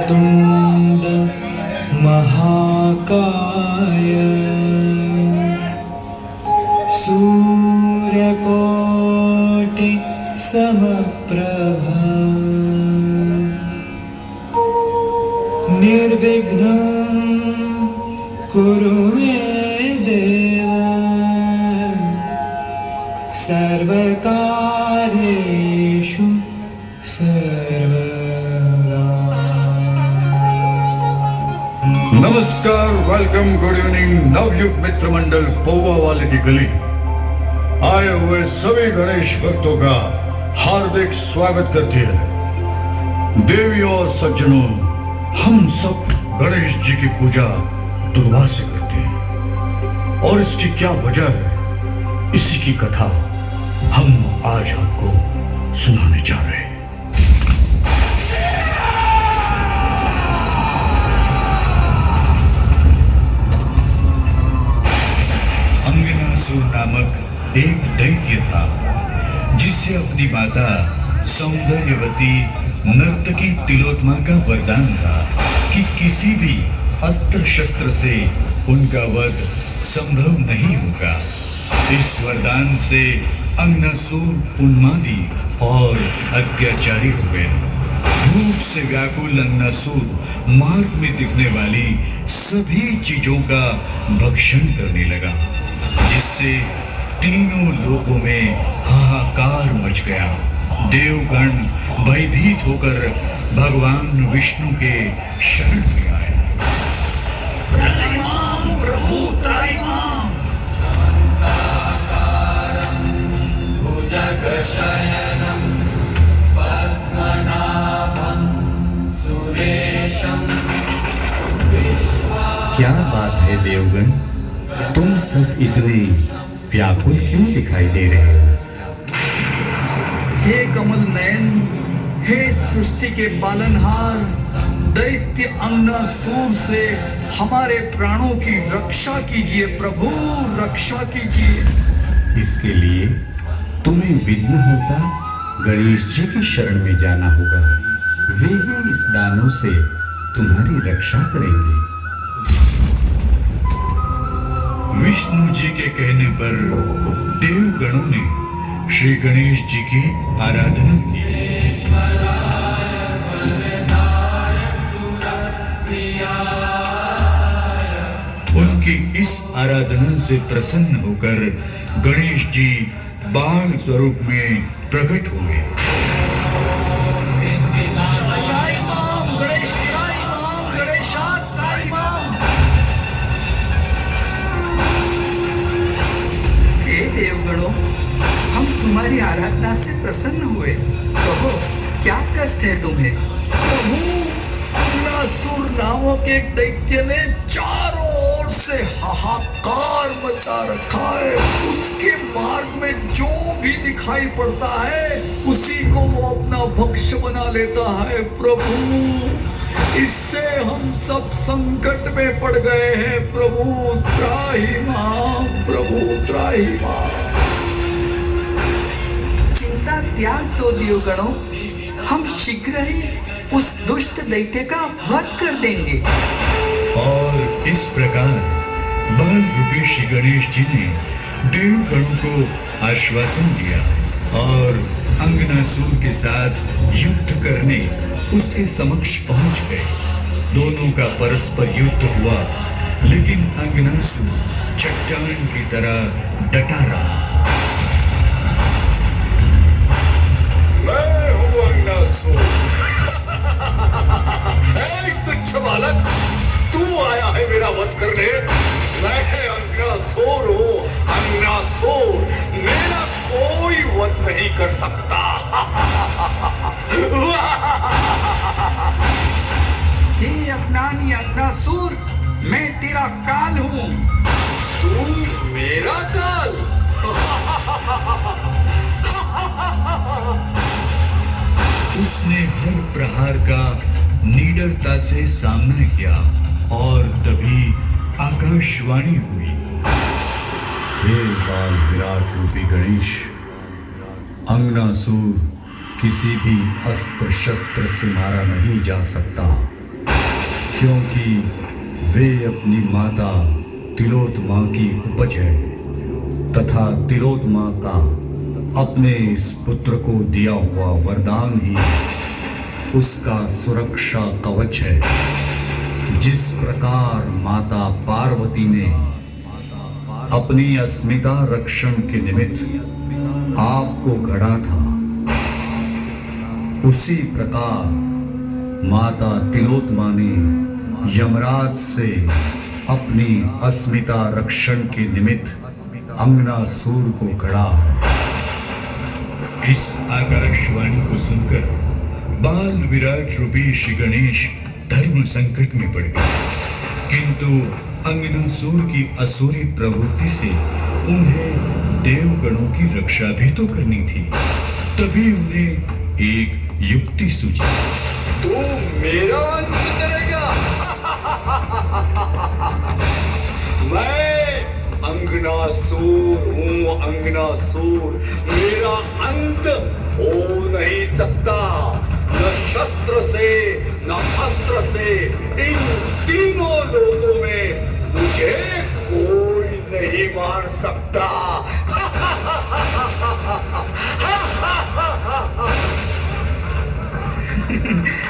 वक्रतुण्ड महाकाय सूर्यकोटि समप्रभा निर्विघ्नं कुरु मे देव सर्वकार्येषु सर्वदा। नमस्कार, वेलकम, गुड इवनिंग। नवयुग मित्र मंडल पौवा वाले की गली आए हुए सभी गणेश भक्तों का हार्दिक स्वागत करती है। देवी और सज्जनों, हम सब गणेश जी की पूजा दुर्वा से करते हैं और इसकी क्या वजह है, इसी की कथा हम आज आपको सुनाने जा रहे हैं। अंगनासुर नामक एक दैत्य था जिसे अपनी माता सौंदर्यवती नर्तकी तिलोत्मा का वरदान था कि किसी भी अस्त्र शस्त्र से उनका वध संभव नहीं होगा। इस वरदान से अंगनासुर उन्मादी और अत्याचारी हो गया। भूख से व्याकुल अंगनासुर मार्ग में दिखने वाली सभी चीजों का भक्षण करने लगा, जिससे तीनों लोकों में हाहाकार मच गया। देवगण भयभीत होकर भगवान विष्णु के शरण में आए। त्राहिमाम प्रभु त्राहिमाम, भुजगशयनं पद्मनाभं सुरेशं विश्वा। क्या बात है देवगण, तुम सब इतने व्याकुल क्यों दिखाई दे रहे हो? हे कमल नयन, हे सृष्टि के पालनहार, दैत्य अंगनासुर से हमारे प्राणों की रक्षा कीजिए प्रभु, रक्षा कीजिए। इसके लिए तुम्हें विघ्नहर्ता गणेश जी की शरण में जाना होगा। वे ही इस दानों से तुम्हारी रक्षा करेंगे। विष्णु जी के कहने पर देवगणों ने श्री गणेश जी की आराधना की। उनकी इस आराधना से प्रसन्न होकर गणेश जी बाण स्वरूप में प्रकट हुए। त्राहिमाम गणेश, त्राहिमाम गणेशा, त्राहिमाम। हे देवगणों, हम तुम्हारी आराधना से प्रसन्न हुए। कहो, क्या कष्ट है तुम्हें? प्रभु, अंगनासुर नामक एक दैत्य ने चारों ओर से हाहाकार मचा रखा है। उसके मार्ग में जो भी दिखाई पड़ता है उसी को वो अपना भक्ष्य बना लेता है। प्रभु, इससे हम सब संकट में पड़ गए हैं। प्रभु त्राहिमाम, प्रभु त्राहिमाम। चिंता त्याग दो देवगणों, हम शीघ्र ही उस दुष्ट दैत्य का वध कर देंगे। और इस प्रकार बल रूपी श्री गणेश जी ने देवगणों को आश्वासन दिया और अंगनासुर के साथ युद्ध करने उसके समक्ष पहुंच गए। दोनों का परस्पर युद्ध हुआ, लेकिन अंगनासुर चट्टान की तरह डटा रहा। मैं हूँ अंगनासुर। तुच्छ बालक, तू आया है मेरा वध करने। मैं अंगनासुर हूँ, अंगनासुर। मेरा कोई वध नहीं कर सकता। हे अज्ञानी अंगनासुर, मैं तेरा काल हूँ। तू मेरा काल? उसने हर प्रहार का निडरता से सामना किया और तभी आकाशवाणी हुई। हे बाल विराट रूपी गणेश, अंगनासुर किसी भी अस्त्र शस्त्र से मारा नहीं जा सकता। क्योंकि वे अपनी माता तिलोत्मा की उपज है तथा तिलोत्मा का अपने इस पुत्र को दिया हुआ वरदान ही उसका सुरक्षा कवच है। जिस प्रकार माता पार्वती ने अपनी अस्मिता रक्षण के निमित्त आपको गढ़ा था, उसी प्रकार माता तिलोत्मा ने यमराज से अपनी अस्मिता रक्षण के निमित्त अंगनासुर को गढ़ा है। इस आकाशवाणी को सुनकर बाल विराट रूपी श्री गणेश धर्म संकट में पड़ गए, किंतु अंगनासुर की असुरी प्रवृत्ति से उन्हें देवगणों की रक्षा भी तो करनी थी। तभी उन्हें एक युक्ति सूझी। तू मेरा अंत करेगा? मैं अंगनासुर हूँ, अंगनासुर। मेरा अंत हो नहीं सकता, न शस्त्र से न अस्त्र से। इन तीनों लोगों में मुझे कोई नहीं मार सकता।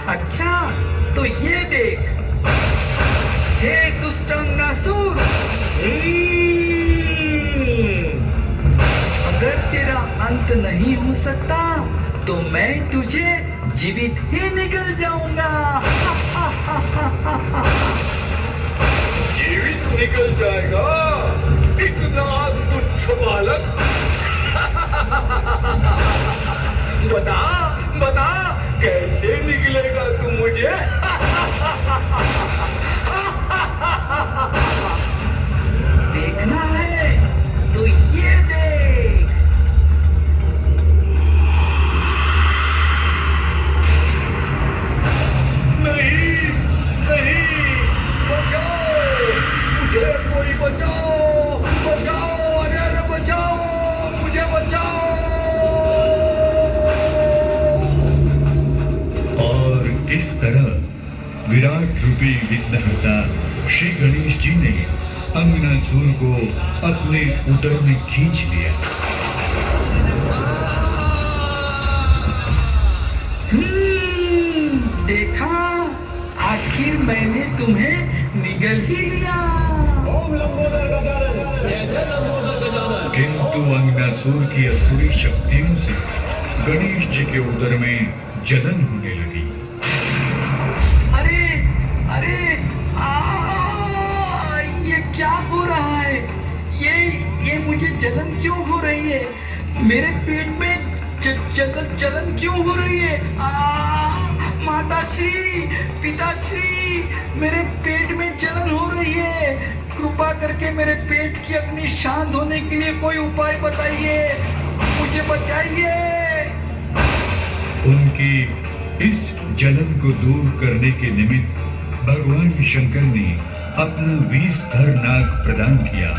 अच्छा तो ये देख, हे दुष्ट अंगनासुर, अगर तेरा अंत नहीं हो सकता तो मैं तुझे जीवित ही निकल जाऊंगा। जीवित निकल जाएगा? इतना तुच्छ बालक! बता बता, कैसे निकलेगा तू मुझे? देखना है तो ये देख। नहीं नहीं, बचाओ मुझे, कोई बचाओ, बचाओ, अरे अरे बचाओ, मुझे बचाओ। और इस तरह विराट रूपी विघ्नहर्ता श्री गणेश जी ने अंगनासुर को अपने उदर में खींच लिया। देखा, आखिर मैंने तुम्हें निगल ही लिया। किंतु अंगनासुर की असुरी शक्तियों से गणेश जी के उदर में जलन होने लगी। अरे अरे ये क्या हो रहा है? ये मुझे जलन क्यों हो रही है? मेरे पेट में जलन क्यों हो रही है? माताश्री, पिताश्री, मेरे पेट में जलन हो रही है। कृपा करके मेरे पेट की अग्नि शांत होने के लिए कोई उपाय बताइए, मुझे बचाइए। उनकी इस जलन को दूर करने के निमित्त भगवान शंकर ने अपना विषधर नाग प्रदान किया,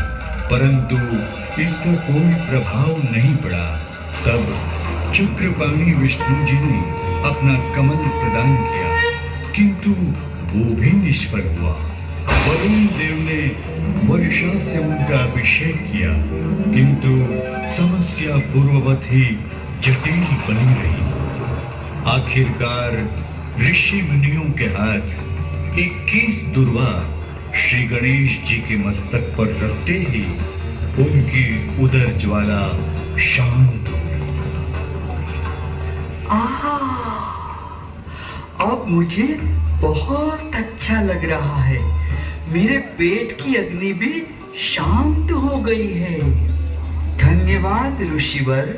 परंतु इसका कोई प्रभाव नहीं पड़ा। तब चक्रपाणी विष्णु जी ने अपना कमल प्रदान किया, किंतु वो भी निष्फल हुआ। वरुण देव ने वर्षा से उनका अभिषेक किया, किंतु समस्या पूर्ववत ही जटिल बनी रही। आखिरकार ऋषि मुनियों के हाथ 21 दुर्वा श्री गणेश जी के मस्तक पर रखते ही उनकी उदर ज्वाला शांत हो गई। अब मुझे बहुत अच्छा लग रहा है। मेरे पेट की अग्नि भी शांत हो गई है। धन्यवाद ऋषिवर।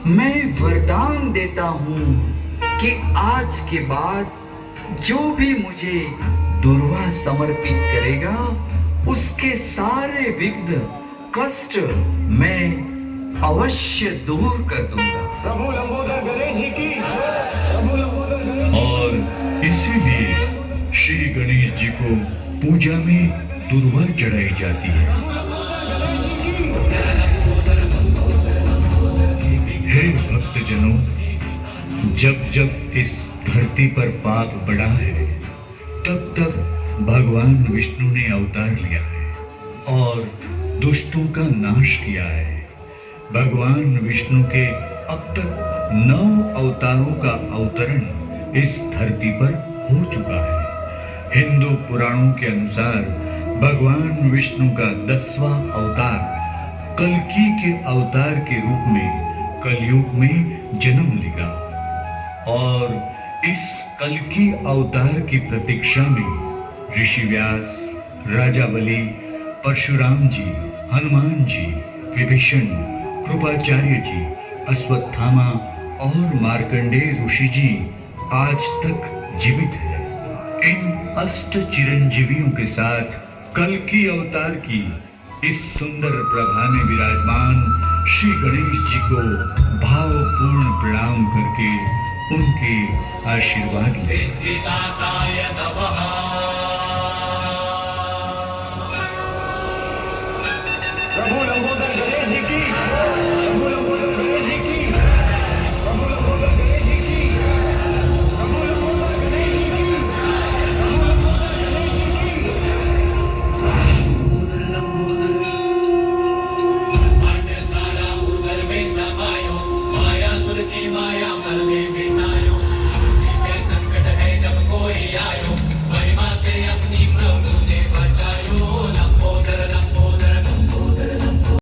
मैं वरदान देता हूँ कि आज के बाद जो भी मुझे दुर्वा समर्पित करेगा उसके सारे विघ्न कष्ट मैं अवश्य दूर कर दूंगा। प्रभु लंबोदर गणेश जी की, प्रभु लंबोदर गणेश। और इसीलिए श्री गणेश जी को पूजा में दुर्वा चढ़ाई जाती है। हे भक्तजनों, जब जब इस धरती पर पाप बढ़ा है, तब तक भगवान विष्णु ने अवतार लिया है और दुष्टों का नाश किया है। भगवान विष्णु के अब तक 9 अवतारों का अवतरण इस धरती पर हो चुका है। हिंदू पुराणों के अनुसार भगवान विष्णु का 10वां अवतार कल्कि के अवतार के रूप में कलयुग में जन्म लेगा और इस कल्कि अवतार की प्रतीक्षा में ऋषि व्यास, राजा बलि, परशुराम जी, हनुमान जी, विभीषण, कृपाचार्य जी, अश्वत्थामा और मार्कंडेय ऋषि जी आज तक जीवित है। इन अष्ट चिरंजीवियों के साथ कल्कि अवतार की इस सुंदर प्रभा में विराजमान श्री गणेश जी को भावपूर्ण प्रणाम करके उनके आशीर्वाद लें। सिद्धिदाताय नमः